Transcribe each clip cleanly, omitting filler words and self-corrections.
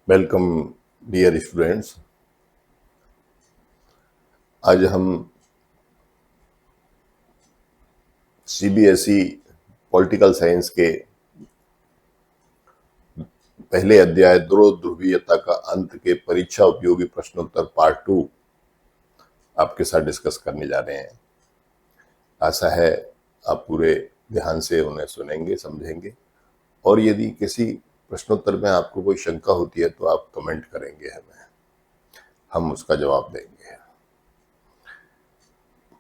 Welcome dear students. आज हम CBSE political science के पहले अध्याय ध्रुव ध्रुवीयता का अंत के परीक्षा उपयोगी प्रश्नोत्तर पार्ट 2 आपके साथ डिस्कस करने जा रहे हैं। आशा है आप पूरे ध्यान से उन्हें सुनेंगे, समझेंगे, और यदि किसी प्रश्नोत्तर में आपको कोई शंका होती है तो आप कमेंट करेंगे, हम उसका जवाब देंगे।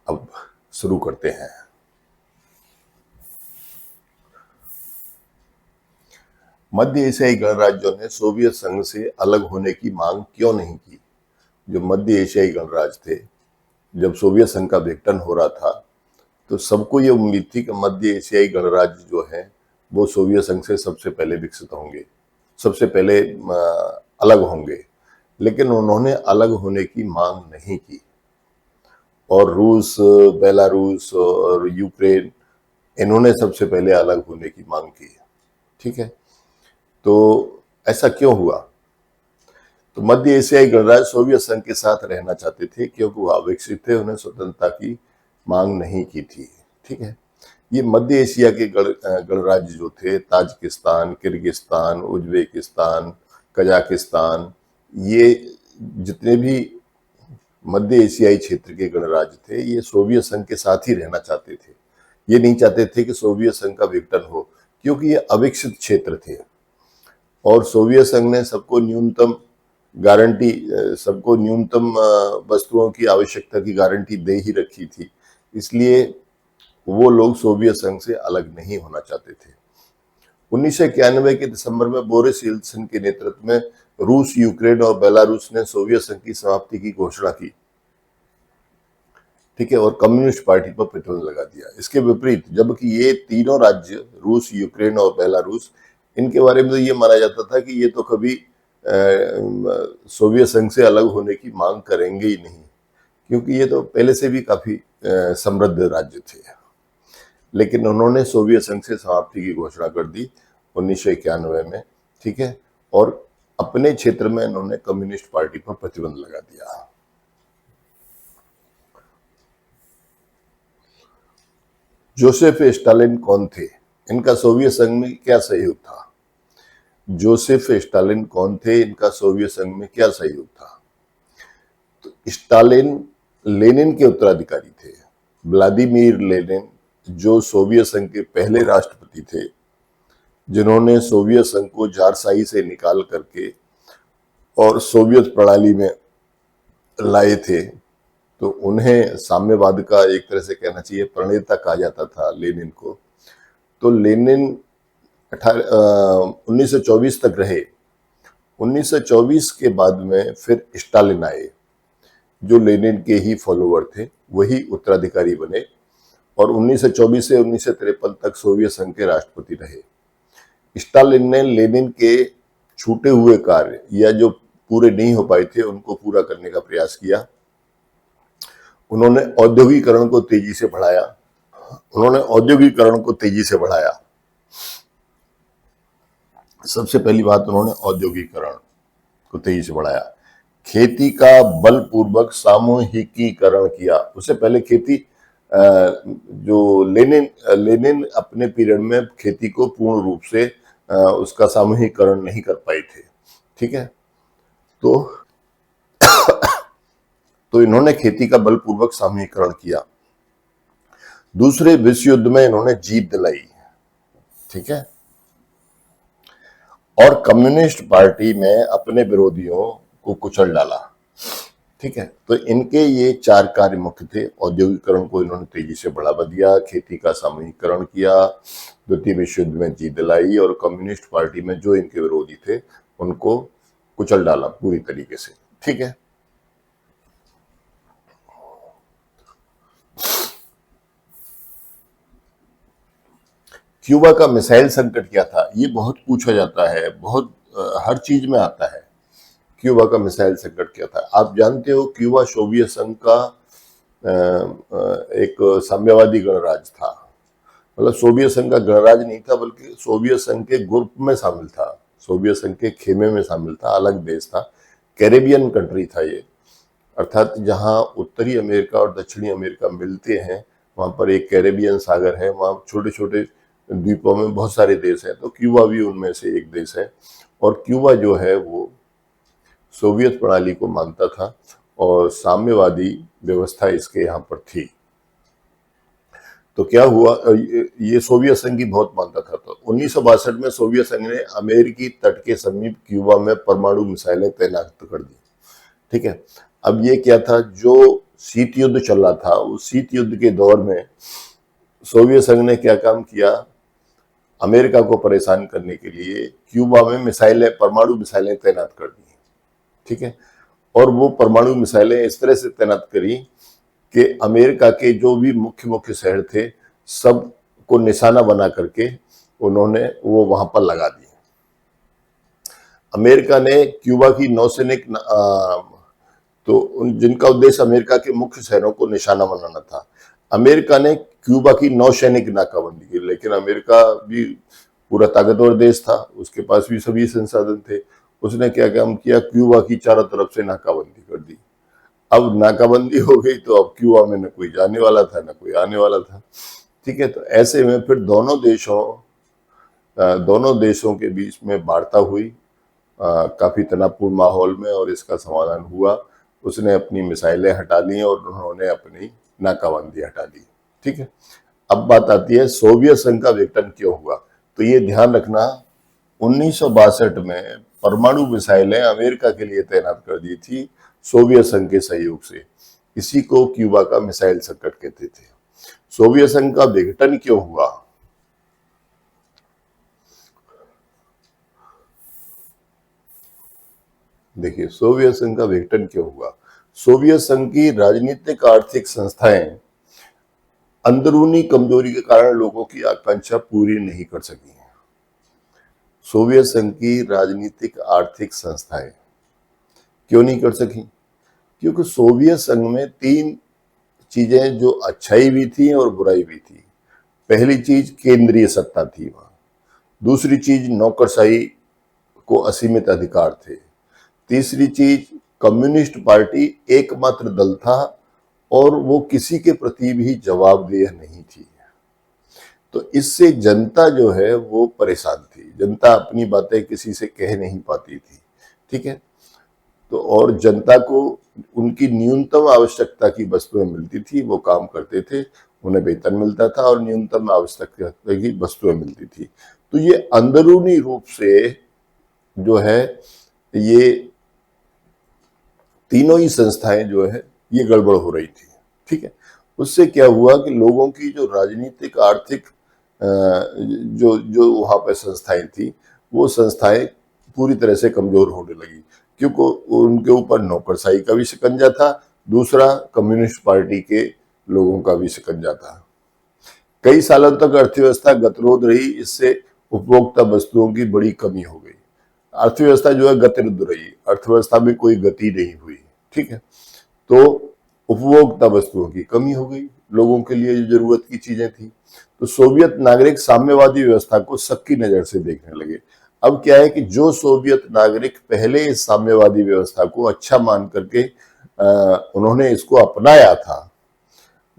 अब शुरू करते हैं। मध्य एशियाई गणराज्यों ने सोवियत संघ से अलग होने की मांग क्यों नहीं की? जो मध्य एशियाई गणराज्य थे, जब सोवियत संघ का विघटन हो रहा था तो सबको ये उम्मीद थी कि मध्य एशियाई गणराज्य जो है वो सोवियत संघ से सबसे पहले विकसित होंगे, सबसे पहले अलग होंगे। लेकिन उन्होंने अलग होने की मांग नहीं की और रूस, बेलारूस और यूक्रेन, इन्होंने सबसे पहले अलग होने की मांग की। ठीक है, तो ऐसा क्यों हुआ? तो मध्य एशियाई गणराज्य सोवियत संघ के साथ रहना चाहते थे क्योंकि वो अविकसित थे, उन्हें स्वतंत्रता की मांग नहीं की थी। ठीक है, ये मध्य एशिया के गणराज्य जो थे, ताजिकिस्तान, किर्गिस्तान, उज्बेकिस्तान, कजाकिस्तान, ये जितने भी मध्य एशियाई क्षेत्र के गणराज्य थे, ये सोवियत संघ के साथ ही रहना चाहते थे। ये नहीं चाहते थे कि सोवियत संघ का विघटन हो, क्योंकि ये अविकसित क्षेत्र थे और सोवियत संघ ने सबको न्यूनतम गारंटी, सबको न्यूनतम वस्तुओं की आवश्यकता की गारंटी दे ही रखी थी। इसलिए वो लोग सोवियत संघ से अलग नहीं होना चाहते थे। 1991 के दिसंबर में बोरिस येल्त्सिन के नेतृत्व में रूस, यूक्रेन और बेलारूस ने सोवियत संघ की समाप्ति की घोषणा की। ठीक है, और कम्युनिस्ट पार्टी पर प्रतिबंध लगा दिया। इसके विपरीत जबकि ये तीनों राज्य, रूस, यूक्रेन और बेलारूस, इनके बारे में तो ये माना जाता था कि ये तो कभी सोवियत संघ से अलग होने की मांग करेंगे ही नहीं, क्योंकि ये तो पहले से भी काफी समृद्ध राज्य थे। लेकिन उन्होंने सोवियत संघ से समाप्ति की घोषणा कर दी 1991 में। ठीक है, और अपने क्षेत्र में इन्होंने कम्युनिस्ट पार्टी पर प्रतिबंध लगा दिया। जोसेफ स्टालिन कौन थे? इनका सोवियत संघ में क्या सहयोग था? जोसेफ स्टालिन कौन थे? इनका सोवियत संघ में क्या सहयोग था? तो स्टालिन लेनिन के उत्तराधिकारी थे। व्लादिमीर लेनिन, जो सोवियत संघ के पहले राष्ट्रपति थे, जिन्होंने सोवियत संघ को जारशाही से निकाल करके और सोवियत प्रणाली में लाए थे, तो उन्हें साम्यवाद का एक तरह से कहना चाहिए प्रणेता कहा जाता था लेनिन को। तो लेनिन 1924 तक रहे। 1924 के बाद में फिर स्टालिन आए, जो लेनिन के ही फॉलोवर थे, वही उत्तराधिकारी बने और 1924 से 1953 तक सोवियत संघ के राष्ट्रपति रहे। स्टालिन ने लेनिन के छूटे हुए कार्य या जो पूरे नहीं हो पाए थे उनको पूरा करने का प्रयास किया। उन्होंने औद्योगिकरण को तेजी से बढ़ाया। सबसे पहली बात, उन्होंने औद्योगिकरण को तेजी से बढ़ाया। खेती का बलपूर्वक सामूहिकीकरण किया। उससे पहले खेती, जो लेनिन अपने पीरियड में खेती को पूर्ण रूप से उसका सामूहिकरण नहीं कर पाए थे। ठीक है, तो इन्होंने खेती का बलपूर्वक सामूहिकरण किया। दूसरे विश्व युद्ध में इन्होंने जीत दिलाई। ठीक है, और कम्युनिस्ट पार्टी में अपने विरोधियों को कुचल डाला। ठीक है, तो इनके ये 4 कार्य मुख्य थे। औद्योगिकरण को इन्होंने तेजी से बढ़ावा दिया, खेती का सामूहिकरण किया, द्वितीय विश्व युद्ध में जीत दिलाई और कम्युनिस्ट पार्टी में जो इनके विरोधी थे उनको कुचल डाला पूरी तरीके से। ठीक है, क्यूबा का मिसाइल संकट क्या था? ये बहुत पूछा जाता है, बहुत हर चीज में आता है। क्यूबा का मिसाइल संकट क्या था? आप जानते हो क्यूबा सोवियत संघ का एक साम्यवादी गणराज्य था। मतलब सोवियत संघ का गणराज्य नहीं था, बल्कि सोवियत संघ के ग्रुप में शामिल था। सोवियत संघ के खेमे में शामिल था, अलग देश था, कैरेबियन कंट्री था ये, अर्थात जहां उत्तरी अमेरिका और दक्षिणी अमेरिका मिलते हैं वहां पर एक कैरेबियन सागर है, वहां छोटे छोटे द्वीपों में बहुत सारे देश हैं, तो क्यूबा भी उनमें से एक देश है। और क्यूबा जो है वो सोवियत प्रणाली को मानता था और साम्यवादी व्यवस्था इसके यहाँ पर थी। तो क्या हुआ, ये सोवियत संघ की बहुत मानता था। तो 1962 में सोवियत संघ ने अमेरिकी तट के समीप क्यूबा में परमाणु मिसाइलें तैनात कर दी। ठीक है, अब ये क्या था, जो शीत युद्ध चल रहा था, उस शीत युद्ध के दौर में सोवियत संघ ने क्या काम किया, अमेरिका को परेशान करने के लिए क्यूबा में मिसाइलें, परमाणु मिसाइलें तैनात कर दी। ठीक है, और वो परमाणु मिसाइलें इस तरह से तैनात करी कि अमेरिका के जो भी मुख्य मुख्य शहर थे सब को निशाना बना करके उन्होंने वो वहां पर लगा दी। अमेरिका ने क्यूबा की नौसैनिक तो जिनका उद्देश्य अमेरिका के मुख्य शहरों को निशाना बनाना था, अमेरिका ने क्यूबा की नौसैनिक नाकाबंदी की। लेकिन अमेरिका भी पूरा ताकतवर देश था, उसके पास भी सभी संसाधन थे। उसने क्या काम किया, क्यूबा की चारों तरफ से नाकाबंदी कर दी। अब नाकाबंदी हो गई तो अब क्यूबा में न कोई जाने वाला था न कोई आने वाला था। ठीक है, तो ऐसे में फिर दोनों देशों के बीच में वार्ता हुई काफी तनावपूर्ण माहौल में, और इसका समाधान हुआ। उसने अपनी मिसाइलें हटा ली और उन्होंने अपनी नाकाबंदी हटा ली। ठीक है, अब बात आती है सोवियत संघ का विघटन क्यों हुआ। तो ये ध्यान रखना, 1962 में परमाणु मिसाइलें अमेरिका के लिए तैनात कर दी थी सोवियत संघ के सहयोग से। इसी को क्यूबा का मिसाइल संकट कहते थे। सोवियत संघ का विघटन क्यों हुआ, देखिए सोवियत संघ का विघटन क्यों हुआ। सोवियत संघ की राजनीतिक आर्थिक संस्थाएं अंदरूनी कमजोरी के कारण लोगों की आकांक्षा पूरी नहीं कर सकी। सोवियत संघ की राजनीतिक आर्थिक संस्थाएं क्यों नहीं कर सकी, क्योंकि सोवियत संघ में 3 चीजें जो अच्छाई भी थी और बुराई भी थी। पहली चीज केंद्रीय सत्ता थी वहां, दूसरी चीज नौकरशाही को असीमित अधिकार थे, तीसरी चीज कम्युनिस्ट पार्टी एकमात्र दल था और वो किसी के प्रति भी जवाबदेह नहीं थी। तो इससे जनता जो है वो परेशान थी, जनता अपनी बातें किसी से कह नहीं पाती थी। ठीक है, तो और जनता को उनकी न्यूनतम आवश्यकता की वस्तुएं मिलती थी, वो काम करते थे, उन्हें वेतन मिलता था और न्यूनतम आवश्यकता की वस्तुएं मिलती थी। तो ये अंदरूनी रूप से जो है ये तीनों ही संस्थाएं जो है ये गड़बड़ हो रही थी। ठीक है, उससे क्या हुआ कि लोगों की जो राजनीतिक आर्थिक जो जो वहां पर संस्थाएं थी वो संस्थाएं पूरी तरह से कमजोर होने लगी, क्योंकि उनके ऊपर नौकरशाही का भी शिकंजा था, दूसरा कम्युनिस्ट पार्टी के लोगों का भी शिकंजा था। कई सालों तक अर्थव्यवस्था गतिरोध रही, इससे उपभोक्ता वस्तुओं की बड़ी कमी हो गई। अर्थव्यवस्था जो है गतिरोध रही, अर्थव्यवस्था में कोई गति नहीं हुई। ठीक है, तो उपभोक्ता वस्तुओं की कमी हो गई, लोगों के लिए जो जरूरत की चीजें थी। तो सोवियत नागरिक साम्यवादी व्यवस्था को शक की नजर से देखने लगे। अब क्या है कि जो सोवियत नागरिक पहले इस साम्यवादी व्यवस्था को अच्छा मान करके उन्होंने इसको अपनाया था,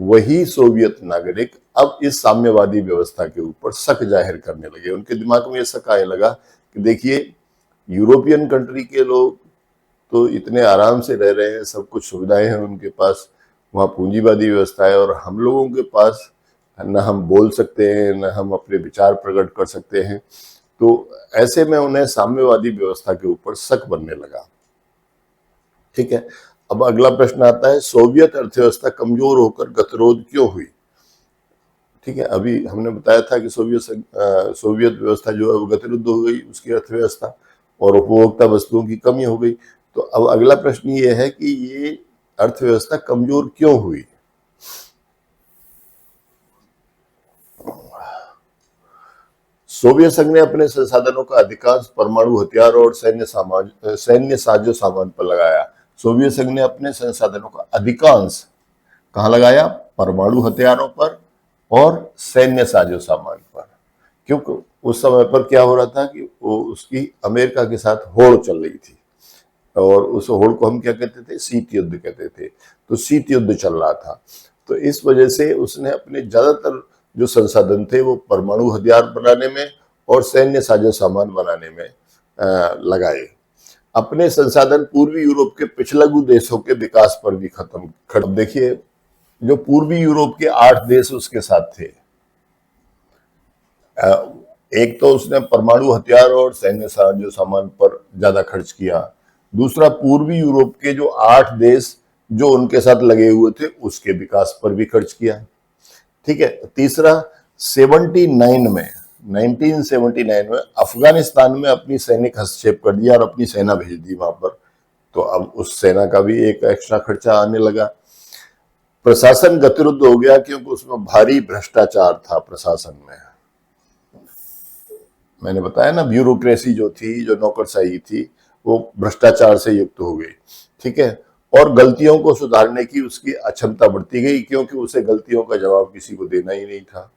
वही सोवियत नागरिक अब इस साम्यवादी व्यवस्था के ऊपर शक जाहिर करने लगे। उनके दिमाग में यह शक आने लगा कि देखिए यूरोपियन कंट्री के लोग तो इतने आराम से रह रहे हैं, सब कुछ सुविधाएं हैं उनके पास, वहाँ पूंजीवादी व्यवस्था है, और हम लोगों के पास न हम बोल सकते हैं न हम अपने विचार प्रकट कर सकते हैं। तो ऐसे में उन्हें साम्यवादी व्यवस्था के ऊपर शक बनने लगा। ठीक है, अब अगला प्रश्न आता है, सोवियत अर्थव्यवस्था कमजोर होकर गतिरोध क्यों हुई। ठीक है, अभी हमने बताया था कि सोवियत व्यवस्था जो है वो गतिरोध हो गई, उसकी अर्थव्यवस्था, और उपभोक्ता वस्तुओं की कमी हो गई। तो अब अगला प्रश्न ये है कि ये अर्थव्यवस्था कमजोर क्यों हुई। सोवियत संघ ने अपने संसाधनों का अधिकांश परमाणु हथियार और सैन्य साजो सामान पर लगाया। सोवियत संघ ने अपने संसाधनों का अधिकांश कहाँ लगाया, परमाणु हथियारों पर और सैन्य साजो सामान पर। क्योंकि उस समय पर क्या हो रहा था कि वो उसकी अमेरिका के साथ होड़ चल रही थी, और उस होड़ को हम क्या कहते थे, शीत युद्ध कहते थे। तो शीत युद्ध चल रहा था, तो इस वजह से उसने अपने ज्यादातर जो संसाधन थे वो परमाणु हथियार बनाने में और सैन्य साजो सामान बनाने में लगाए। अपने संसाधन पूर्वी यूरोप के पिछलग्गू देशों के विकास पर भी खत्म। देखिए, जो पूर्वी यूरोप के 8 देश उसके साथ थे, एक तो उसने परमाणु हथियार और सैन्य साजो सामान पर ज्यादा खर्च किया। दूसरा, पूर्वी यूरोप के जो 8 देश जो उनके साथ लगे हुए थे उसके विकास पर भी खर्च किया। ठीक है। तीसरा, 79 में 1979 में अफगानिस्तान में अपनी सैनिक हस्तक्षेप कर दिया और अपनी सेना भेज दी वहां पर। तो अब उस सेना का भी एक एक्स्ट्रा खर्चा आने लगा। प्रशासन गतिरुद्ध हो गया क्योंकि उसमें भारी भ्रष्टाचार था प्रशासन में। मैंने बताया ना, ब्यूरोक्रेसी जो थी, जो नौकरशाही थी, वो भ्रष्टाचार से युक्त हो गई। ठीक है। और गलतियों को सुधारने की उसकी अक्षमता बढ़ती गई क्योंकि उसे गलतियों का जवाब किसी को देना ही नहीं था।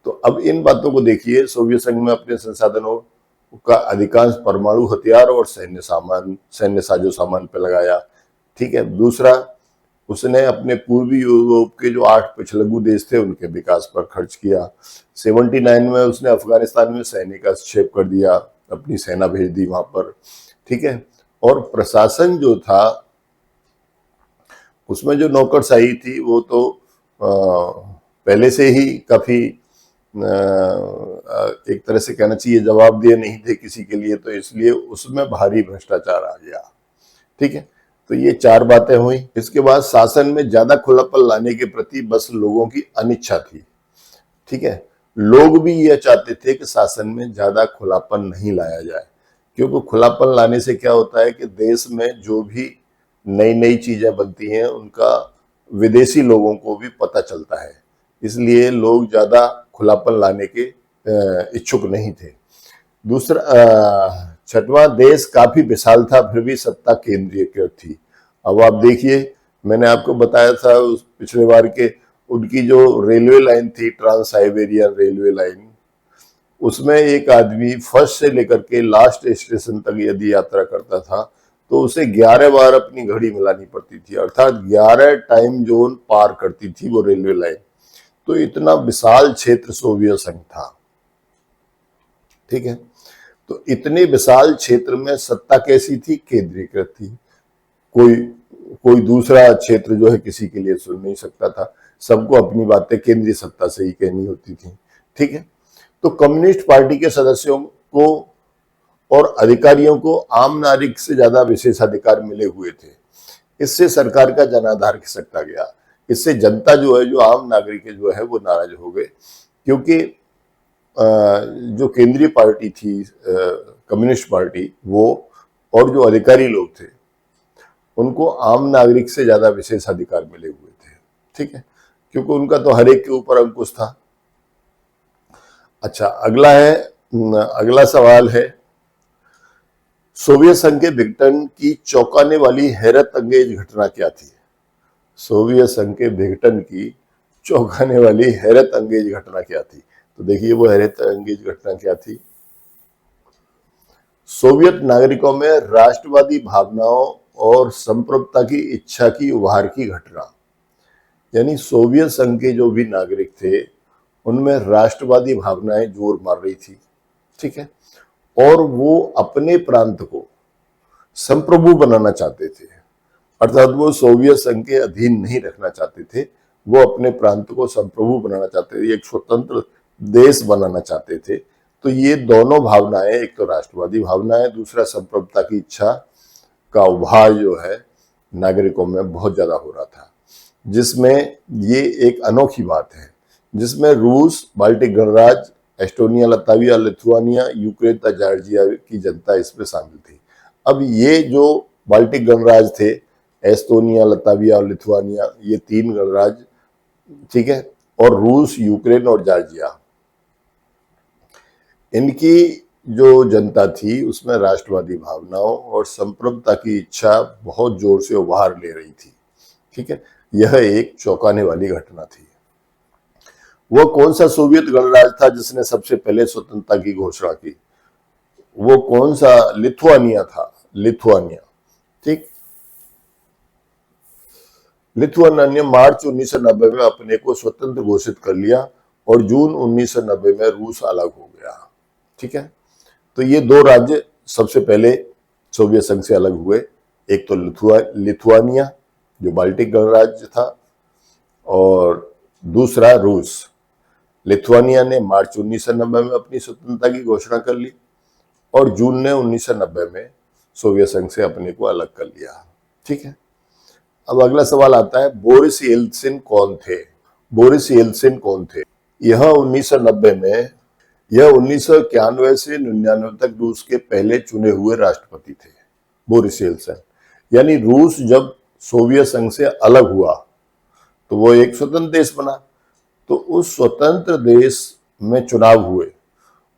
तो अब इन बातों को देखिए, सोवियत संघ में अपने संसाधनों का अधिकांश परमाणु हथियार और सैन्य साजो सामान पे लगाया। ठीक है। दूसरा, उसने अपने पूर्वी यूरोप के जो 8 पिछलग्गू देश थे उनके विकास पर खर्च किया। 79 में उसने अफगानिस्तान में सैनिक हस्तक्षेप कर दिया, अपनी सेना भेज दी वहां पर। ठीक है। और प्रशासन जो था उसमें जो नौकरशाही थी वो तो पहले से ही काफी एक तरह से कहना चाहिए जवाबदेह नहीं थे किसी के लिए, तो इसलिए उसमें भारी भ्रष्टाचार आ गया। ठीक है। तो ये 4 बातें हुई। इसके बाद शासन में ज्यादा खुलापन लाने के प्रति बस लोगों की अनिच्छा थी। ठीक है। लोग भी यह चाहते थे कि शासन में ज्यादा खुलापन नहीं लाया जाए, क्योंकि खुलापन लाने से क्या होता है कि देश में जो भी नई नई चीजें बनती हैं उनका विदेशी लोगों को भी पता चलता है, इसलिए लोग ज्यादा खुलापन लाने के इच्छुक नहीं थे। दूसरा, छठवां, देश काफी विशाल था फिर भी सत्ता केंद्रीयकृत थी। अब आप देखिए, मैंने आपको बताया था उस पिछले बार के उनकी जो रेलवे लाइन थी, ट्रांस साइबेरियन रेलवे लाइन, उसमें एक आदमी फर्स्ट से लेकर के लास्ट स्टेशन तक यदि यात्रा करता था तो उसे 11 बार अपनी घड़ी मिलानी पड़ती थी, अर्थात 11 टाइम जोन पार करती थी वो रेलवे लाइन। तो इतना विशाल क्षेत्र सोवियत संघ था। ठीक है। तो इतने विशाल क्षेत्र में सत्ता कैसी थी? केंद्रीकृत थी। कोई कोई दूसरा क्षेत्र जो है किसी के लिए सुन नहीं सकता था, सबको अपनी बातें केंद्रीय सत्ता से ही कहनी होती थी। ठीक है। तो कम्युनिस्ट पार्टी के सदस्यों को और अधिकारियों को आम नागरिक से ज्यादा विशेषाधिकार मिले हुए थे। इससे सरकार का जनाधार खिसकता गया। इससे जनता जो है, जो आम नागरिक जो है, वो नाराज हो गए, क्योंकि जो केंद्रीय पार्टी थी कम्युनिस्ट पार्टी, वो और जो अधिकारी लोग थे उनको आम नागरिक से ज्यादा विशेषाधिकार मिले हुए थे। ठीक है। क्योंकि उनका तो हर एक के ऊपर अंकुश था। अच्छा, अगला सवाल है, सोवियत संघ के विघटन की चौंकाने वाली हैरत अंगेज घटना क्या थी? सोवियत संघ के विघटन की चौंकाने वाली हैरत अंगेज घटना क्या थी? तो देखिए, वो हैरत अंगेज घटना क्या थी। सोवियत नागरिकों में राष्ट्रवादी भावनाओं और संप्रभुता की इच्छा की उभार की घटना। यानी सोवियत संघ के जो भी नागरिक थे उनमें राष्ट्रवादी भावनाएं जोर मार रही थी। ठीक है। और वो अपने प्रांत को संप्रभु बनाना चाहते थे, अर्थात वो सोवियत संघ के अधीन नहीं रखना चाहते थे, वो अपने प्रांत को संप्रभु बनाना चाहते थे, एक स्वतंत्र देश बनाना चाहते थे। तो ये दोनों भावनाएं, एक तो राष्ट्रवादी भावना है, दूसरा संप्रभुता की इच्छा का उभार जो है नागरिकों में बहुत ज्यादा हो रहा था, जिसमें ये एक अनोखी बात है, जिसमें रूस, बाल्टिक गणराज्य, एस्टोनिया, लताविया, लिथुआनिया, यूक्रेन तथा जॉर्जिया की जनता इसमें शामिल थी। अब ये जो बाल्टिक गणराज्य थे, एस्टोनिया, लताविया और लिथुआनिया, ये 3 गणराज्य, ठीक है, और रूस, यूक्रेन और जॉर्जिया, इनकी जो जनता थी उसमें राष्ट्रवादी भावनाओं और संप्रभुता की इच्छा बहुत जोर से उभार ले रही थी। ठीक है। यह एक चौंकाने वाली घटना थी। वो कौन सा सोवियत गणराज्य था जिसने सबसे पहले स्वतंत्रता की घोषणा की? वो कौन सा? लिथुआनिया था, लिथुआनिया। ठीक। लिथुआनिया ने मार्च 1990 में अपने को स्वतंत्र घोषित कर लिया और जून 1990 में रूस अलग हो गया। ठीक है, तो ये दो राज्य सबसे पहले सोवियत संघ से अलग हुए। एक तो लिथुआनिया जो बाल्टिक गणराज्य था, और दूसरा रूस। लिथुआनिया ने मार्च 1990 में अपनी स्वतंत्रता की घोषणा कर ली और जून ने 1990 में सोवियत संघ से अपने को अलग कर लिया। ठीक है, अब अगला सवाल आता है, बोरिस येल्त्सिन कौन थे? बोरिस येल्त्सिन कौन थे? यह 1990 में, यह 1991 से 99 तक रूस के पहले चुने हुए राष्ट्रपति थे, बोरिस येल्त्सिन। यानी रूस जब सोवियत संघ से अलग हुआ तो वो एक स्वतंत्र देश बना, तो उस स्वतंत्र देश में चुनाव हुए,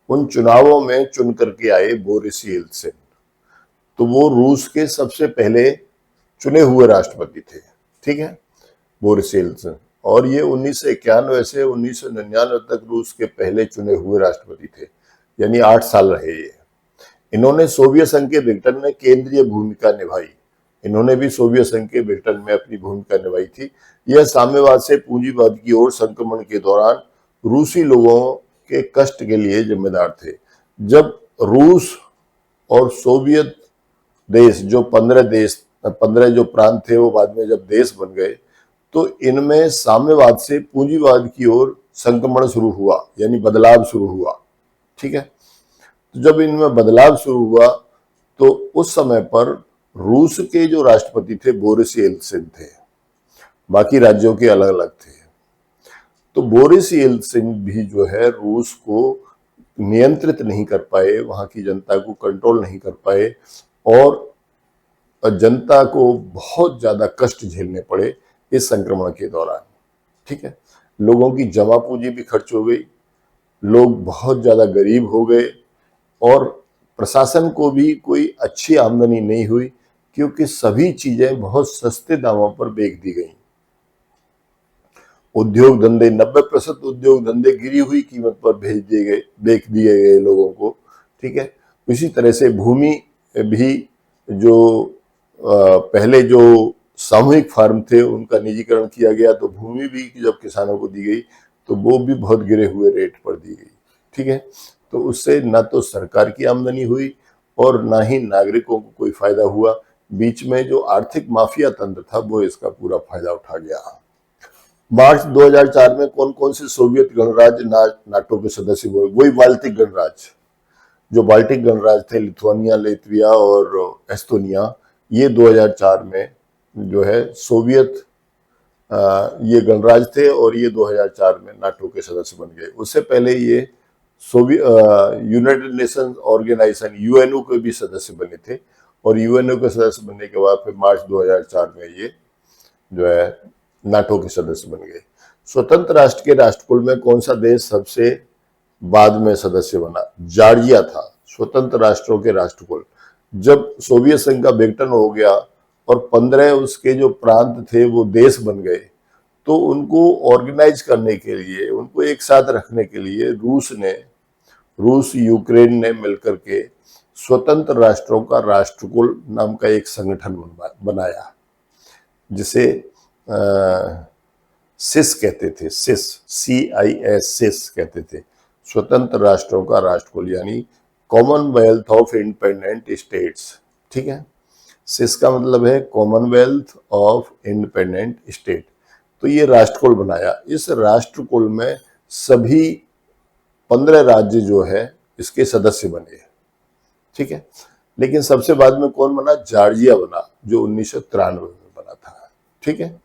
उन चुनावों में चुन करके आए बोरिस येल्त्सिन, तो वो रूस के सबसे पहले चुने हुए राष्ट्रपति थे। ठीक है, बोरिस येल्त्सिन। और ये 1991 से 1999 तक रूस के पहले चुने हुए राष्ट्रपति थे, यानी 8 साल रहे ये। इन्होंने सोवियत संघ के विघटन में केंद्रीय भूमिका निभाई, इन्होंने भी सोवियत संघ के विघटन में अपनी भूमिका निभाई थी। यह साम्यवाद से पूंजीवाद की ओर संक्रमण के दौरान रूसी लोगों के कष्ट के लिए जिम्मेदार थे। जब रूस और सोवियत देश, जो 15 जो प्रांत थे, वो बाद में जब देश बन गए, तो इनमें साम्यवाद से पूंजीवाद की ओर संक्रमण शुरू हुआ, यानी बदलाव शुरू हुआ। ठीक है, तो जब इनमें बदलाव शुरू हुआ तो उस समय पर रूस के जो राष्ट्रपति थे बोरिस येल्त्सिन थे, बाकी राज्यों के अलग अलग थे। तो बोरिस येल्त्सिन भी जो है रूस को नियंत्रित नहीं कर पाए, वहां की जनता को कंट्रोल नहीं कर पाए, और जनता को बहुत ज्यादा कष्ट झेलने पड़े इस संक्रमण के दौरान। ठीक है, लोगों की जमा पूंजी भी खर्च हो गई, लोग बहुत ज्यादा गरीब हो गए, और प्रशासन को भी कोई अच्छी आमदनी नहीं हुई, क्योंकि सभी चीजें बहुत सस्ते दामों पर बेच दी गई। उद्योग धंधे, 90% उद्योग धंधे गिरी हुई कीमत पर बेच दिए गए लोगों को। ठीक है, इसी तरह से भूमि भी, जो पहले जो सामूहिक फार्म थे उनका निजीकरण किया गया, तो भूमि भी जब किसानों को दी गई तो वो भी बहुत गिरे हुए रेट पर दी गई। ठीक है, तो उससे ना तो सरकार की आमदनी हुई और ना ही नागरिकों को कोई फायदा हुआ। बीच में जो आर्थिक माफिया तंत्र था वो इसका पूरा फायदा उठा गया। मार्च 2004 में कौन कौन से सोवियत गणराज्य नाटो के सदस्य हुए? वही बाल्टिक गणराज्य, जो बाल्टिक गणराज्य थे, लिथुआनिया, लेत्विया और एस्टोनिया, ये 2004 में जो है सोवियत ये गणराज्य थे, और ये 2004 में नाटो के सदस्य बन गए। उससे पहले ये यूनाइटेड नेशंस ऑर्गेनाइजेशन, यूएनओ के भी सदस्य बने थे, और यूएनओ के सदस्य बनने के बाद फिर मार्च 2004 में ये जो है नाटो के सदस्य बन गए। स्वतंत्र राष्ट्र के राष्ट्रकुल में कौन सा देश सबसे बाद में सदस्य बना? जॉर्जिया था स्वतंत्र राष्ट्रों के राष्ट्रकुल। जब सोवियत संघ का विघटन हो गया और 15 उसके जो प्रांत थे वो देश बन गए, तो उनको ऑर्गेनाइज करने के लिए, उनको एक साथ रखने के लिए रूस यूक्रेन ने मिलकर के स्वतंत्र राष्ट्रों का राष्ट्रकुल नाम का एक संगठन बनाया, जिसे सिस कहते थे, CIS, सिस कहते थे, स्वतंत्र राष्ट्रों का राष्ट्रकुल, यानी कॉमनवेल्थ ऑफ इंडिपेंडेंट स्टेट्स। ठीक है, सिस का मतलब है कॉमनवेल्थ ऑफ इंडिपेंडेंट स्टेट। तो ये राष्ट्रकुल बनाया, इस राष्ट्रकुल में सभी 15 राज्य जो है इसके सदस्य बने। ठीक है, लेकिन सबसे बाद में कौन बना? जॉर्जिया बना, जो 1993 में बना था। ठीक है,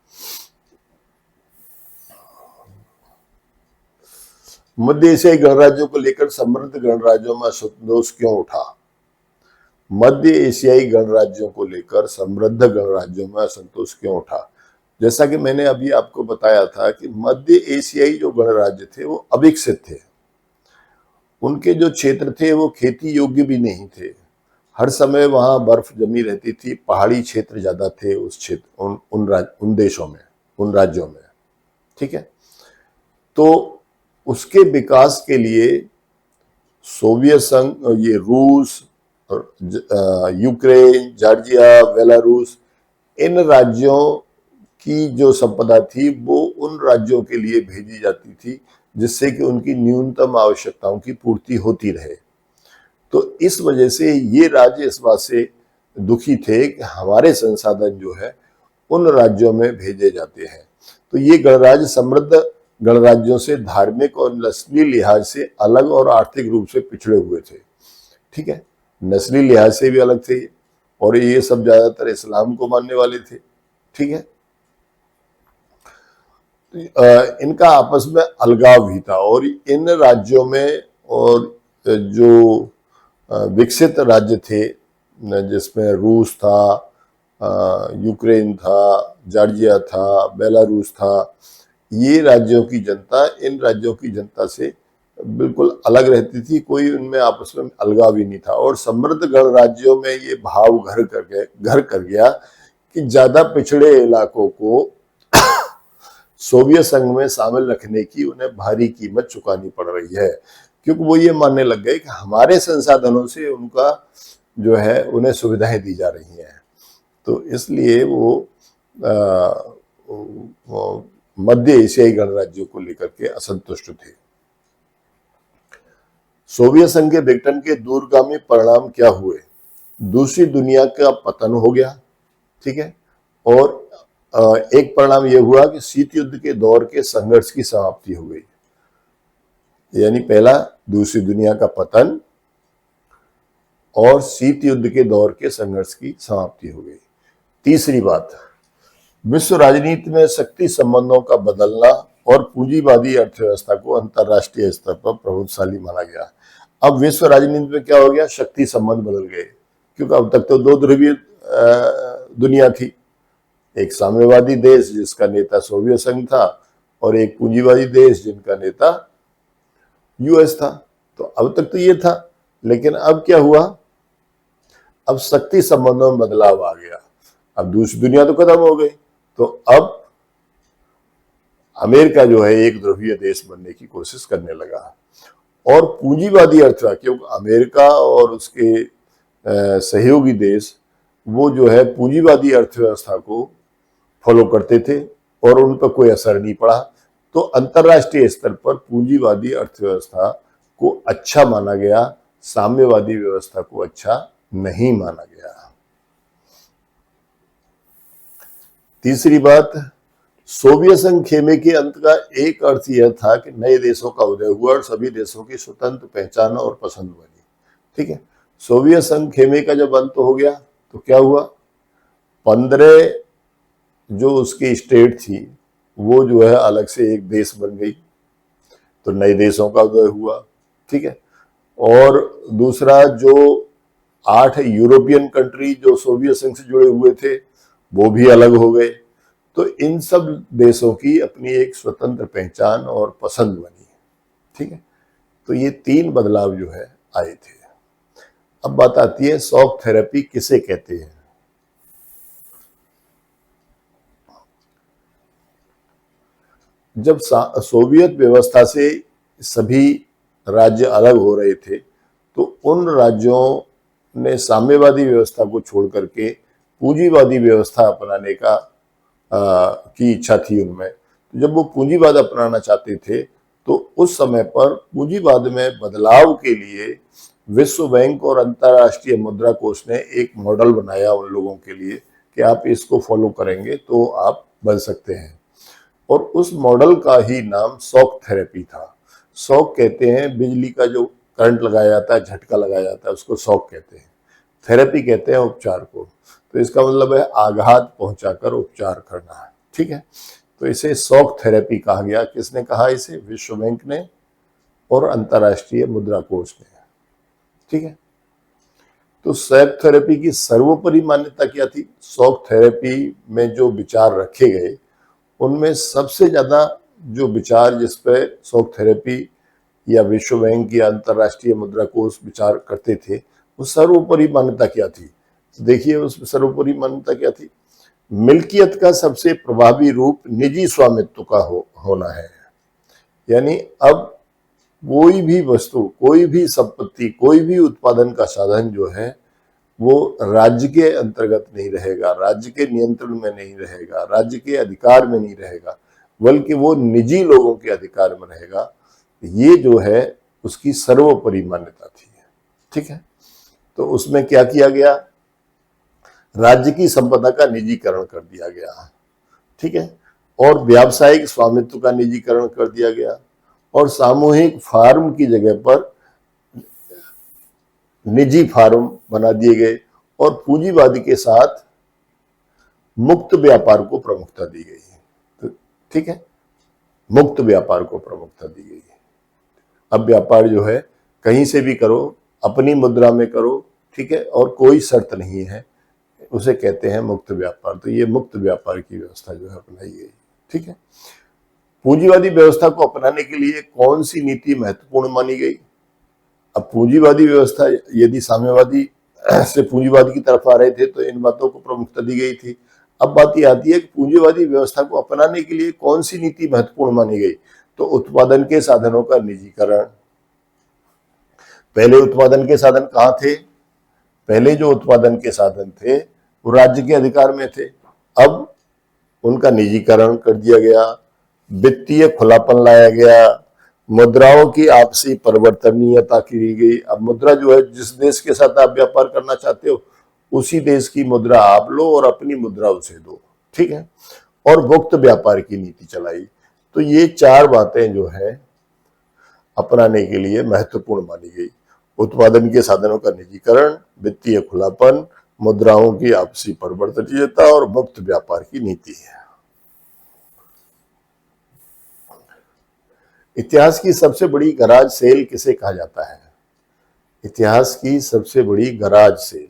मध्य एशियाई गणराज्यों को लेकर समृद्ध गणराज्यों में असंतोष क्यों उठा? मध्य एशियाई गणराज्यों को लेकर समृद्ध गणराज्यों में असंतोष क्यों उठा? जैसा कि मैंने अभी आपको बताया था कि मध्य एशियाई जो गणराज्य थे वो अविकसित थे, उनके जो क्षेत्र थे वो खेती योग्य भी नहीं थे, हर समय वहां बर्फ जमी रहती थी, पहाड़ी क्षेत्र ज्यादा थे उस क्षेत्र, उन देशों में, उन राज्यों में। ठीक है, तो उसके विकास के लिए सोवियत संघ, ये रूस, यूक्रेन, जॉर्जिया, बेलारूस, इन राज्यों की जो संपदा थी वो उन राज्यों के लिए भेजी जाती थी जिससे कि उनकी न्यूनतम आवश्यकताओं की पूर्ति होती रहे। तो इस वजह से ये राज्य इस बात से दुखी थे कि हमारे संसाधन जो है उन राज्यों में भेजे जाते हैं। तो ये गणराज्य समृद्ध गणराज्यों से धार्मिक और नस्ली लिहाज से अलग और आर्थिक रूप से पिछड़े हुए थे। ठीक है, नस्ली लिहाज से भी अलग थे और ये सब ज्यादातर इस्लाम को मानने वाले थे। ठीक है, इनका आपस में अलगाव भी था और इन राज्यों में और जो विकसित राज्य थे जिसमें रूस था, यूक्रेन था, जॉर्जिया था, बेलारूस था, ये राज्यों की जनता इन राज्यों की जनता से बिल्कुल अलग रहती थी, कोई उनमें आपस में अलगाव ही नहीं था। और समृद्ध गणराज्यों में ये भाव घर कर गया कि ज्यादा पिछड़े इलाकों को सोवियत संघ में शामिल रखने की उन्हें भारी कीमत चुकानी पड़ रही है, क्योंकि वो ये मानने लग गए कि हमारे संसाधनों से उनका जो है उन्हें सुविधाएं दी जा रही हैं। तो इसलिए वो मध्य एशियाई गणराज्यों को लेकर के असंतुष्ट थे। सोवियत संघ के विघटन के दूरगामी परिणाम क्या हुए? दूसरी दुनिया का पतन हो गया। ठीक है, और एक परिणाम यह हुआ कि शीत युद्ध के दौर के संघर्ष की समाप्ति हो गई। यानी पहला दूसरी दुनिया का पतन और शीत युद्ध के दौर के संघर्ष की समाप्ति हो गई। तीसरी बात, विश्व राजनीति में शक्ति संबंधों का बदलना और पूंजीवादी अर्थव्यवस्था को अंतरराष्ट्रीय स्तर पर प्रभावशाली माना गया। अब विश्व राजनीति में क्या हो गया? शक्ति संबंध बदल गए, क्योंकि अब तक तो दो ध्रुवीय दुनिया थी, एक साम्यवादी देश जिसका नेता सोवियत संघ था और एक पूंजीवादी देश जिनका नेता यूएस था। तो अब तक तो ये था, लेकिन अब क्या हुआ? अब शक्ति संबंधों में बदलाव आ गया। अब दूसरी दुनिया तो खत्म हो गई, तो अब अमेरिका जो है एक ध्रुवीय देश बनने की कोशिश करने लगा और पूंजीवादी अर्थव्यवस्था, क्योंकि अमेरिका और उसके सहयोगी देश वो जो है पूंजीवादी अर्थव्यवस्था को फॉलो करते थे और उन पर कोई असर नहीं पड़ा। तो अंतरराष्ट्रीय स्तर पर पूंजीवादी अर्थव्यवस्था को अच्छा माना गया, साम्यवादी व्यवस्था को अच्छा नहीं माना गया। तीसरी बात, सोवियत संघ खेमे के अंत का एक अर्थ यह था कि नए देशों का उदय हुआ और सभी देशों की स्वतंत्र पहचान और पसंद बनी। ठीक है, सोवियत संघ खेमे का जब अंत हो गया तो क्या हुआ? 15 जो उसकी स्टेट थी वो जो है अलग से एक देश बन गई, तो नए देशों का उदय हुआ। ठीक है, और दूसरा जो 8 यूरोपियन कंट्री जो सोवियत संघ से जुड़े हुए थे वो भी अलग हो गए। तो इन सब देशों की अपनी एक स्वतंत्र पहचान और पसंद बनी। ठीक है, तो ये 3 बदलाव जो है आए थे। अब बात आती है शॉक थेरेपी किसे कहते हैं। जब सोवियत व्यवस्था से सभी राज्य अलग हो रहे थे तो उन राज्यों ने साम्यवादी व्यवस्था को छोड़ करके पूंजीवादी व्यवस्था अपनाने की इच्छा थी उनमें। तो जब वो पूंजीवाद अपनाना चाहते थे तो उस समय पर पूंजीवाद में बदलाव के लिए विश्व बैंक और अंतर्राष्ट्रीय मुद्रा कोष ने एक मॉडल बनाया उन लोगों के लिए कि आप इसको फॉलो करेंगे तो आप बन सकते हैं, और उस मॉडल का ही नाम शॉक थेरेपी था। शॉक कहते हैं बिजली का जो करंट लगाया जाता है, झटका लगाया जाता है, उसको शॉक कहते हैं। थेरेपी कहते हैं उपचार को। तो इसका मतलब है आघात पहुंचाकर उपचार करना है। ठीक है, तो इसे शॉक थेरेपी कहा गया। किसने कहा इसे? विश्व बैंक ने और अंतर्राष्ट्रीय मुद्रा कोष ने। ठीक है, तो शॉक थेरेपी की सर्वोपरि मान्यता क्या थी? शॉक थेरेपी में जो विचार रखे गए उनमें सबसे ज्यादा जो विचार जिस पे शॉक थेरेपी या विश्व बैंक या अंतर्राष्ट्रीय मुद्रा कोष विचार करते थे वो सर्वोपरि मान्यता क्या थी? तो देखिए उस सर्वोपरि मान्यता क्या थी? मिल्कियत का सबसे प्रभावी रूप निजी स्वामित्व का होना है। यानी अब कोई भी वस्तु, कोई भी संपत्ति, कोई भी उत्पादन का साधन जो है वो राज्य के अंतर्गत नहीं रहेगा, राज्य के नियंत्रण में नहीं रहेगा, राज्य के अधिकार में नहीं रहेगा, बल्कि वो निजी लोगों के अधिकार में रहेगा। ये जो है उसकी सर्वोपरि मान्यता थी। ठीक है, तो उसमें क्या किया गया, राज्य की संपदा का निजीकरण कर दिया गया। ठीक है, और व्यावसायिक स्वामित्व का निजीकरण कर दिया गया, और सामूहिक फार्म की जगह पर निजी फार्म बना दिए गए, और पूंजीवादी के साथ मुक्त व्यापार को प्रमुखता दी गई। तो ठीक है, मुक्त व्यापार को प्रमुखता दी गई। अब व्यापार जो है कहीं से भी करो, अपनी मुद्रा में करो, ठीक है, और कोई शर्त नहीं है, उसे कहते हैं मुक्त व्यापार। तो ये मुक्त व्यापार की व्यवस्था जो है अपनाई गई। ठीक है, पूंजीवादी व्यवस्था को अपनाने के लिए कौन सी नीति महत्वपूर्ण मानी गई? अब पूंजीवादी व्यवस्था, यदि साम्यवादी से पूंजीवादी की तरफ आ रहे थे तो इन बातों को प्रमुखता दी गई थी। अब बात यह आती है कि पूंजीवादी व्यवस्था को अपनाने के लिए कौन सी नीति महत्वपूर्ण मानी गई? तो उत्पादन के साधनों का निजीकरण। पहले उत्पादन के साधन कहाँ थे? पहले जो उत्पादन के साधन थे वो राज्य के अधिकार में थे, अब उनका निजीकरण कर दिया गया, वित्तीय खुलापन लाया गया, मुद्राओं की आपसी परिवर्तनीयता की गई। अब मुद्रा जो है, जिस देश के साथ आप व्यापार करना चाहते हो उसी देश की मुद्रा आप लो और अपनी मुद्रा उसे दो। ठीक है, और मुक्त व्यापार की नीति चलाई। तो ये चार बातें जो है अपनाने के लिए महत्वपूर्ण मानी गई। उत्पादन के साधनों का निजीकरण, वित्तीय खुलापन, मुद्राओं की आपसी परिवर्तनीयता और मुक्त व्यापार की नीति है। इतिहास की सबसे बड़ी गराज सेल किसे कहा जाता है? इतिहास की सबसे बड़ी गराज सेल,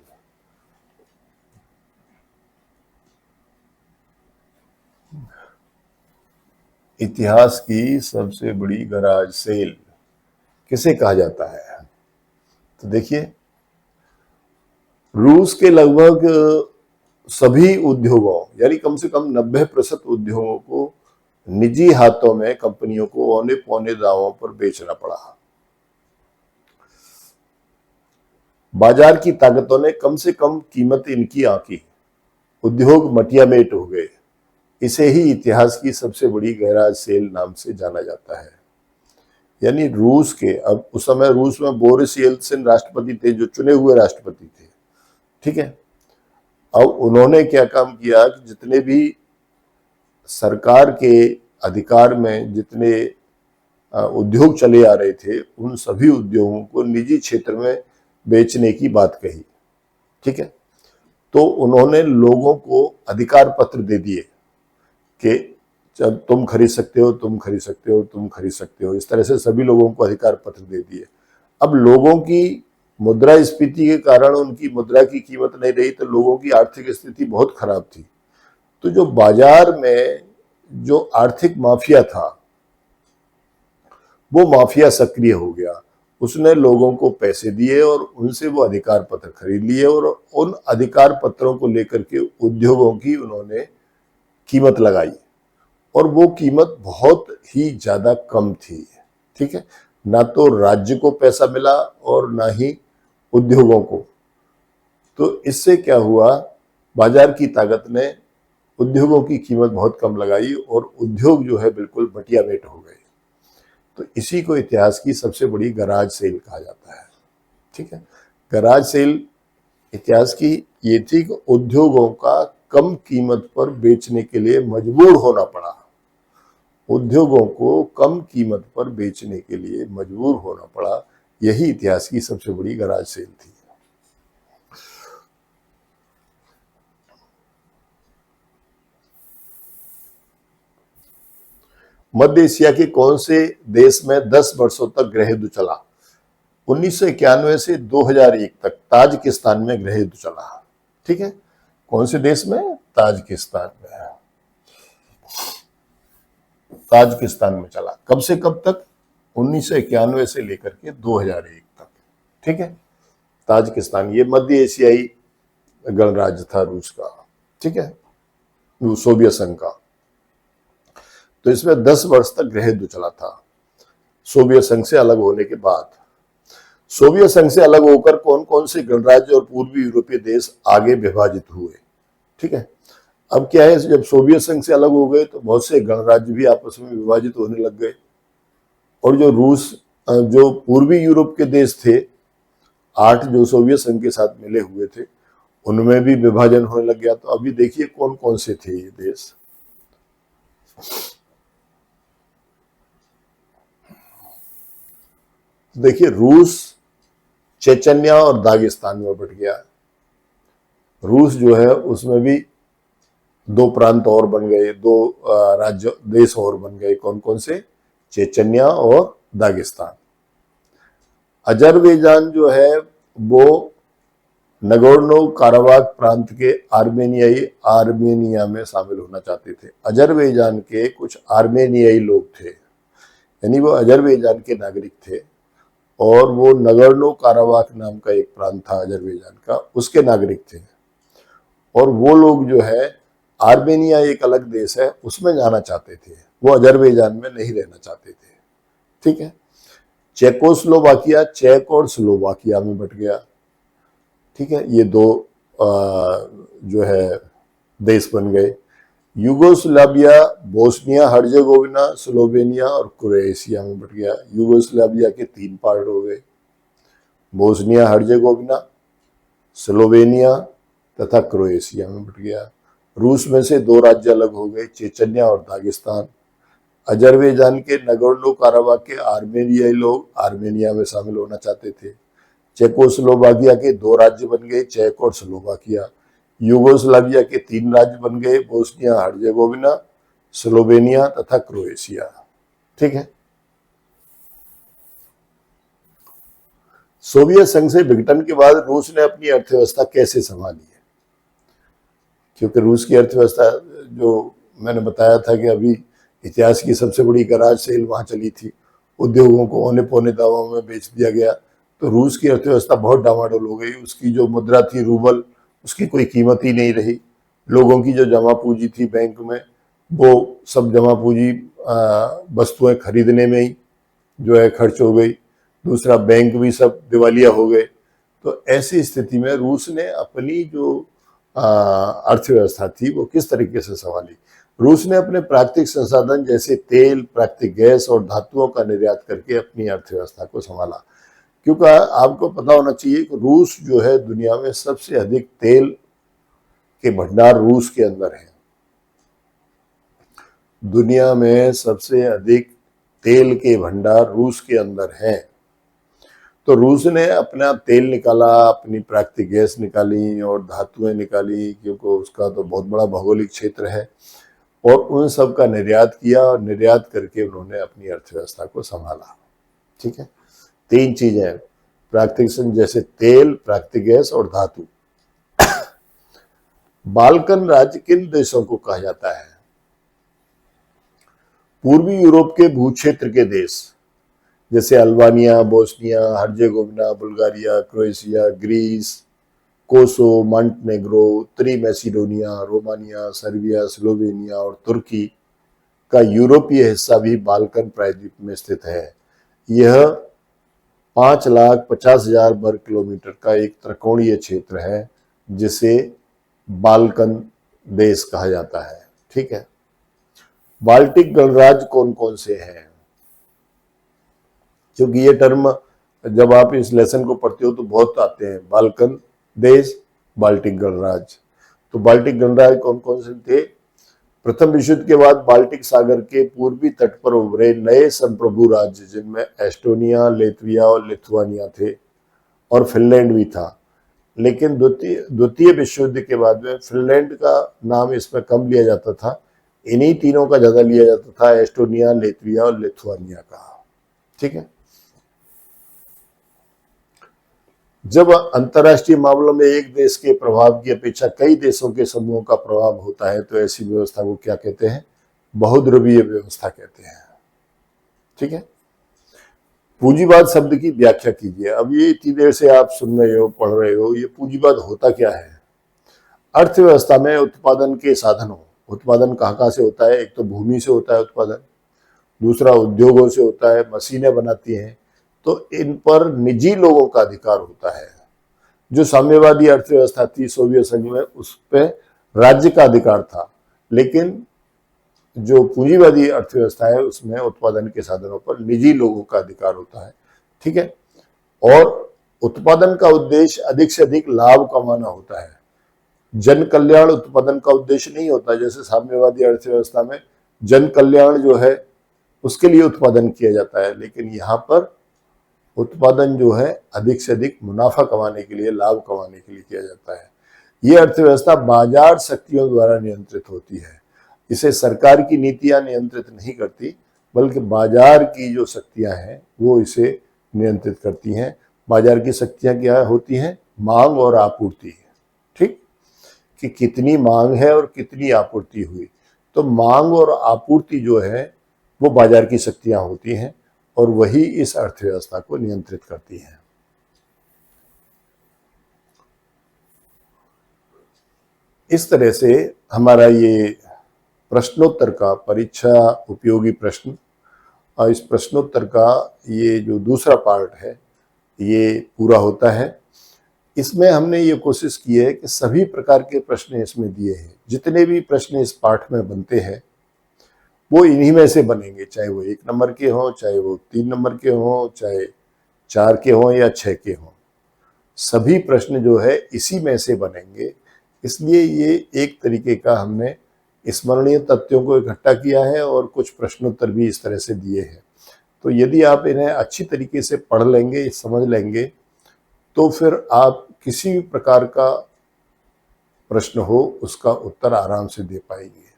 इतिहास की सबसे बड़ी गराज सेल किसे कहा जाता है? तो देखिए, रूस के लगभग सभी उद्योगों, यानी कम से कम 90% उद्योगों को निजी हाथों में कंपनियों को औने पौने दावों पर बेचना पड़ा। बाजार की ताकतों ने कम से कम कीमत इनकी आंकी, उद्योग मटियामेट हो गए। इसे ही इतिहास की सबसे बड़ी गैराज सेल नाम से जाना जाता है। यानी रूस के, अब उस समय रूस में बोरिस येल्त्सिन राष्ट्रपति थे, जो चुने हुए राष्ट्रपति थे। ठीक है, अब उन्होंने क्या काम किया कि जितने भी सरकार के अधिकार में जितने उद्योग चले आ रहे थे उन सभी उद्योगों को निजी क्षेत्र में बेचने की बात कही। ठीक है, तो उन्होंने लोगों को अधिकार पत्र दे दिए कि जब तुम खरीद सकते हो, तुम खरीद सकते हो, तुम खरीद सकते हो। इस तरह से सभी लोगों को अधिकार पत्र दे दिए। अब लोगों की मुद्रास्फीति के कारण उनकी मुद्रा की कीमत नहीं रही, तो लोगों की आर्थिक स्थिति बहुत खराब थी। तो जो बाजार में जो आर्थिक माफिया था वो माफिया सक्रिय हो गया। उसने लोगों को पैसे दिए और उनसे वो अधिकार पत्र खरीद लिए, और उन अधिकार पत्रों को लेकर के उद्योगों की उन्होंने कीमत लगाई, और वो कीमत बहुत ही ज्यादा कम थी। ठीक है, ना तो राज्य को पैसा मिला और ना ही उद्योगों को। तो इससे क्या हुआ, बाजार की ताकत ने उद्योगों की कीमत बहुत कम लगाई और उद्योग जो है बिल्कुल मटियामेट हो गए। तो इसी को इतिहास की सबसे बड़ी गराज सेल कहा जाता है। ठीक है, गराज सेल इतिहास की ये थी कि उद्योगों का कम कीमत पर बेचने के लिए मजबूर होना पड़ा। उद्योगों को कम कीमत पर बेचने के लिए मजबूर होना पड़ा, यही इतिहास की सबसे बड़ी गराज सेल थी। मध्य एशिया के कौन से देश में 10 वर्षों तक गृह युद्ध चला? 1991 से 2001 तक ताजिकिस्तान में गृह युद्ध चला। ठीक है, कौन से देश में? ताजिकिस्तान में। ताजिकिस्तान में चला। कब से कब तक? 1991 से लेकर के 2001 तक। ठीक है, ताजिकिस्तान ये मध्य एशियाई गणराज्य था रूस का। ठीक है, सोवियत संघ का। तो इसमें 10 वर्ष तक गृह युद्ध चला था। सोवियत संघ से अलग होने के बाद। सोवियत संघ से अलग होकर कौन कौन से गणराज्य और पूर्वी यूरोपीय देश आगे विभाजित हुए। ठीक है, अब क्या है, जब सोवियत संघ से अलग हो गए तो बहुत से गणराज्य भी आपस में विभाजित होने लग गए, और जो रूस, जो पूर्वी यूरोप के देश थे, 8 जो सोवियत संघ के साथ मिले हुए थे, उनमें भी विभाजन होने लग गया। तो अभी देखिए कौन कौन से थे ये देश। देखिए, रूस चेचन्या और दागिस्तान में बट गया। रूस जो है उसमें भी 2 प्रांत और बन गए, 2 राज्य देश और बन गए। कौन कौन से? चेचन्या और दागिस्तान। अजरबैजान जो है वो नगोर्नो काराबाख प्रांत के आर्मेनिया में शामिल होना चाहते थे। अजरबैजान के कुछ आर्मेनियाई लोग थे, यानी वो अजरबैजान के नागरिक थे, और वो नगोर्नो काराबाख नाम का एक प्रांत था अजरबैजान का, उसके नागरिक थे। और वो लोग जो है, आर्मेनिया एक अलग देश है, उसमें जाना चाहते थे, वो अजरबैजान में नहीं रहना चाहते थे। ठीक है, चेकोस्लोवाकिया चेक और स्लोवाकिया में बट गया। ठीक है, ये 2 जो है देश बन गए। यूगोस्लाविया बोस्निया हर्जेगोविना स्लोवेनिया और क्रोएशिया में बट गया। यूगोस्लाविया के 3 पार्ट हो गए, बोस्निया हर्जेगोविना, स्लोवेनिया तथा क्रोएशिया में बट गया। रूस में से 2 राज्य अलग हो गए, चेचन्या और दागिस्तान। अजरबैजान के नगोर्नो काराबाख के आर्मेनियाई लोग आर्मेनिया में शामिल होना चाहते थे। चेकोस्लोवाकिया के 2 राज्य बन गए, चेक और स्लोवाकिया। यूगोस्लाविया के 3 राज्य बन गए, बोस्निया हर्जेगोविना, स्लोवेनिया तथा क्रोएशिया। ठीक है, सोवियत संघ से विघटन के बाद रूस ने अपनी अर्थव्यवस्था कैसे संभाली है? क्योंकि रूस की अर्थव्यवस्था, जो मैंने बताया था कि अभी इतिहास की सबसे बड़ी गराज सेल वहां चली थी, उद्योगों को औने पौने दामों में बेच दिया गया, तो रूस की अर्थव्यवस्था बहुत डामाडोल हो गई। उसकी जो मुद्रा थी रूबल, उसकी कोई कीमत ही नहीं रही। लोगों की जो जमा पूंजी थी बैंक में, वो सब जमा पूंजी वस्तुएं खरीदने में ही जो है खर्च हो गई। दूसरा, बैंक भी सब दिवालिया हो गए। तो ऐसी स्थिति में रूस ने अपनी जो अर्थव्यवस्था थी वो किस तरीके से संभाली? रूस ने अपने प्राकृतिक संसाधन जैसे तेल, प्राकृतिक गैस और धातुओं का निर्यात करके अपनी अर्थव्यवस्था को संभाला। क्योंकि आपको पता होना चाहिए कि रूस जो है दुनिया में सबसे अधिक तेल के भंडार रूस के अंदर है। दुनिया में सबसे अधिक तेल के भंडार रूस के अंदर हैं। तो रूस ने अपना तेल निकाला, अपनी प्राकृतिक गैस निकाली और धातुएं निकाली, क्योंकि उसका तो बहुत बड़ा भौगोलिक क्षेत्र है, और उन सब का निर्यात किया, और निर्यात करके उन्होंने अपनी अर्थव्यवस्था को संभाला। ठीक है, 3 चीजें, प्राकृतिक जैसे तेल, प्राकृतिक गैस और धातु। बाल्कन राज्य किन देशों को कहा जाता है? पूर्वी यूरोप के भूक्षेत्र के देश, जैसे Albania, Bosnia Herzegovina, Bulgaria, Croatia, Greece, कोसो, मॉन्टेनेग्रो, उत्तरी मैसिडोनिया, रोमानिया, सर्बिया, स्लोवेनिया और तुर्की का यूरोपीय हिस्सा भी बाल्कन प्रायद्वीप में स्थित है। यह 5,50,000 वर्ग किलोमीटर का एक त्रिकोणीय क्षेत्र है, जिसे बाल्कन देश कहा जाता है। ठीक है, बाल्टिक गणराज्य कौन कौन से हैं? क्योंकि ये टर्म जब आप इस लेसन को पढ़ते हो तो बहुत आते हैं, बाल्कन देश, बाल्टिक गणराज्य। तो बाल्टिक गणराज्य कौन कौन से थे? प्रथम विश्व युद्ध के बाद बाल्टिक सागर के पूर्वी तट पर उभरे नए संप्रभु राज्य, जिनमें एस्टोनिया, लेत्विया और लिथुआनिया थे, और फिनलैंड भी था। लेकिन द्वितीय विश्व युद्ध के बाद में फिनलैंड का नाम इसमें कम लिया जाता था, इन्हीं तीनों का ज्यादा लिया जाता था, एस्टोनिया, लेत्विया और लिथुआनिया का। ठीक है, जब अंतर्राष्ट्रीय मामलों में एक देश के प्रभाव की अपेक्षा कई देशों के समूह का प्रभाव होता है, तो ऐसी व्यवस्था को क्या कहते हैं? बहुध्रुवीय व्यवस्था कहते हैं। ठीक है, पूंजीवाद शब्द की व्याख्या कीजिए। अब ये इतनी देर से आप सुन रहे हो, पढ़ रहे हो, ये पूंजीवाद होता क्या है? अर्थव्यवस्था में उत्पादन के साधनों, उत्पादन कहाँ कहाँ से होता है? एक तो भूमि से होता है उत्पादन, दूसरा उद्योगों से होता है, मशीनें बनाती हैं, तो इन पर निजी लोगों का अधिकार होता है। जो साम्यवादी अर्थव्यवस्था थी सोवियत संघ में, उस पर राज्य का अधिकार था, लेकिन जो पूंजीवादी अर्थव्यवस्था है उसमें उत्पादन के साधनों पर निजी लोगों का अधिकार होता है। ठीक है। और उत्पादन का उद्देश्य अधिक से अधिक लाभ कमाना होता है। जन कल्याण उत्पादन का उद्देश्य नहीं होता। जैसे साम्यवादी अर्थव्यवस्था में जन कल्याण जो है उसके लिए उत्पादन किया जाता है, लेकिन यहाँ पर उत्पादन जो है अधिक से अधिक मुनाफा कमाने के लिए, लाभ कमाने के लिए किया जाता है। ये अर्थव्यवस्था बाजार शक्तियों द्वारा नियंत्रित होती है। इसे सरकार की नीतियां नियंत्रित नहीं करती, बल्कि बाजार की जो शक्तियां हैं वो इसे नियंत्रित करती हैं। बाजार की शक्तियां क्या होती हैं? मांग और आपूर्ति। ठीक, कि कितनी मांग है और कितनी आपूर्ति हुई। तो मांग और आपूर्ति जो है वो बाजार की शक्तियां होती हैं और वही इस अर्थव्यवस्था को नियंत्रित करती हैं। इस तरह से हमारा ये प्रश्नोत्तर का परीक्षा उपयोगी प्रश्न और इस प्रश्नोत्तर का ये जो दूसरा पार्ट है ये पूरा होता है। इसमें हमने ये कोशिश की है कि सभी प्रकार के प्रश्न इसमें दिए हैं। जितने भी प्रश्न इस पाठ में बनते हैं वो इन्हीं में से बनेंगे, चाहे वो 1 नंबर के हों, चाहे वो 3 नंबर के हों, चाहे 4 के हों या 6 के हों। सभी प्रश्न जो है इसी में से बनेंगे। इसलिए ये एक तरीके का हमने स्मरणीय तथ्यों को इकट्ठा किया है और कुछ प्रश्नोत्तर भी इस तरह से दिए हैं। तो यदि आप इन्हें अच्छी तरीके से पढ़ लेंगे, समझ लेंगे, तो फिर आप किसी भी प्रकार का प्रश्न हो उसका उत्तर आराम से दे पाएंगे।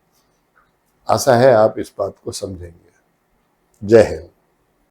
आशा है आप इस बात को समझेंगे। जय हिंद।